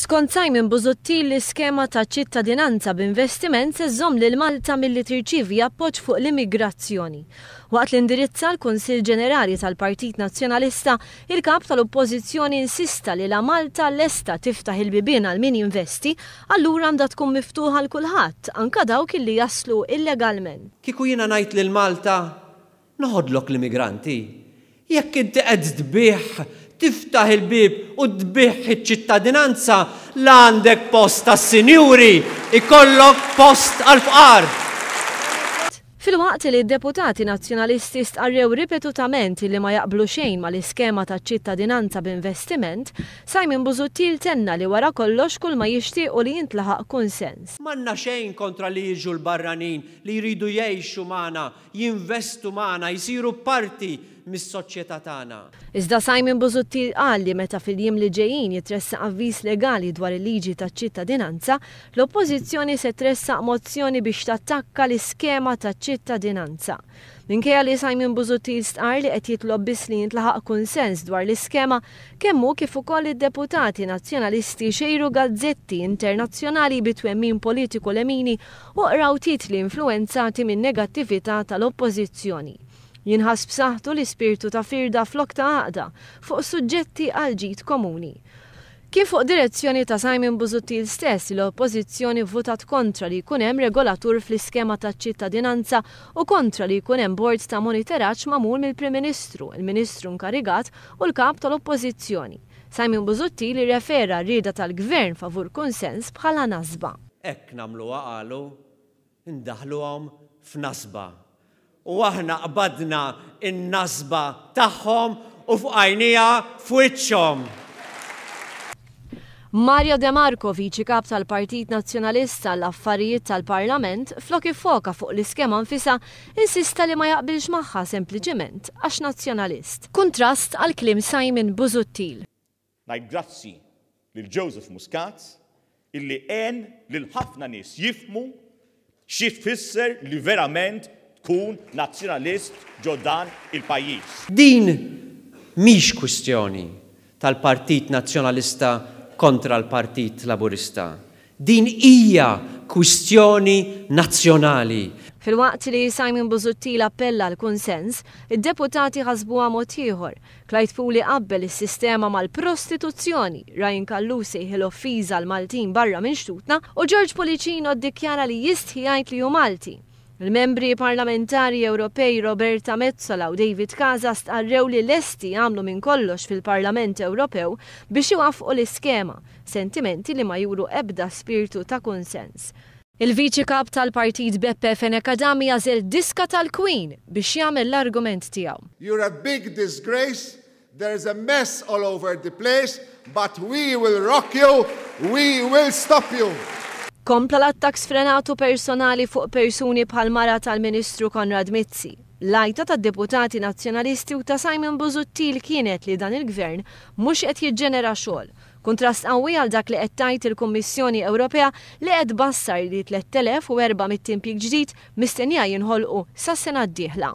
Skont Simon Busuttil l-iskema ta' ċittadinanza b'investiment se żomm lil Malta milli tirċievi appoġġ fuq l-immigrazzjoni. Waqt l-indirizza l-Kunsill Ġenerali tal-Partit Nazzjonalista, il-kap tal-Oppożizzjoni insista li la Malta lesta tiftaħ il-bibien għal min jinvesti, allura għandha tkun miftuħa l kulħadd, anke dawk illi jaslu illegalment. Kieku jiena ngħid lil Malta, noħodlok l-immigranti, jekk inti qed tbieħ tiftaħ il-bib u tbieħ iċ-ċittadinanza la għandek post tas-sinjuri, ikollok post għall-fqar. Fil-waqt li d-deputati nazzjonalisti stqarrew ripetutament li ma jaqblu xejn mal-iskema ta' ċittadinanza b'investiment, Simon Busuttil tenna li wara kollox kull ma jixtiequ li jintlaħaq konsens. M'għandna xejn kontra li jiġu l-barranin li jridu jgħixu magħna, jinvestu magħna, jsiru parti mis-soċjetà tagħna. Iżda Simon Busuttil qal li meta fil-jiem li ġejjin jitressaq avviż legali dwar il-liġi taċ-ċittadinanza, l-Oppożizzjoni se tressaq mozzjoni biex tattakka l-iskema taċ-ċittadinanza. Minkejja li Simon Busuttil stqar li qed jitlob biss li jintlaħaq konsens dwar l-iskema, kemm hu kif ukoll id-deputati nazzjonalisti xejru gazzetti internazzjonali bitwemmin politiku lemini u qraw titli influenzati minn negattività tal-Oppożizzjoni. Jinħass b'saħħtu l-ispirtu ta' firda flok ta' għaqda fuq suġġetti għal ġid komuni. Kien fuq direzzjoni ta' Simon Busuttil stess l-Oppożizzjoni votat kontra li jkun hemm regolatur fl-iskema taċ-ċittadinanza u kontra li jkun hemm bord ta' monitoraġġ magħmul mill-Prim Ministru, il-Ministru nkarigat u l-kap tal-Oppożizzjoni. Simon Busuttil irrefera r-rieda tal-Gvern favur konsens bħala nasba. Hekk nagħmluha qalu, indaħluhom f'nasba. U aħna qbadna in-nasba tagħhom u f'għajnija f'wiċċhom. Mario De Marco, viċi kap tal-Partit Nazzjonalista l-Affarijiet tal-Parlament, flok ifoka fuq l-iskema nfisa, insista li ma jaqbilx magħha sempliċement għax nazzjonalist. Kontrast għal kliem Simon Busuttil. Ngħid grazzi lil Joseph Muscat illi għen lil ħafna nies jifhmu xi tfisser li verament tkun nazzjonalist ġo dan il-pajjiż. Din mhix kwistjoni tal-Partit Nazzjonalista kontra l-Partit Laburista. Din hija kwistjoni nazzjonali. Fil-waqt li Simon Busuttil appella l-konsens, id-deputati ħasbuha mod ieħor. Clyde Foley qabbel is-sistema mal-prostituzzjoni, Ryan Kallusi ħil-offiża l-Maltin barra minn xtutna u George Policino ddikjara li jistħi jgħid li hu Malti. Il-membri parlamentari Ewropej Roberta Metsola u David Casa stqarrew li lesti għamlu minn kollox fil-Parlament Ewropew biex iwaffqu l-iskema, sentimenti li ma juru ebda spiritu ta' konsens. Il-viċi kap tal-Partit Beppe Fenekadami għażel diska tal-Queen biex jagħmel l-argument tiegħu. You're a big disgrace, there's a mess all over the place, but we will rock you, we will stop you. Kompla l-attak sfrenatu personali fuq persuni bħal mara tal-Ministru Konrad Mizzi. Lajta tad-deputati nazzjonalisti u ta' Simon Busuttil kienet li dan il-gvern mhux qed jiġġenera xogħol. Kontrast qawwi għal dak li qed tgħid il-Kummissjoni Ewropea li qed bassar li 3400 impjieg ġdid mistennija jinħolqu sas-sena d-dieħla.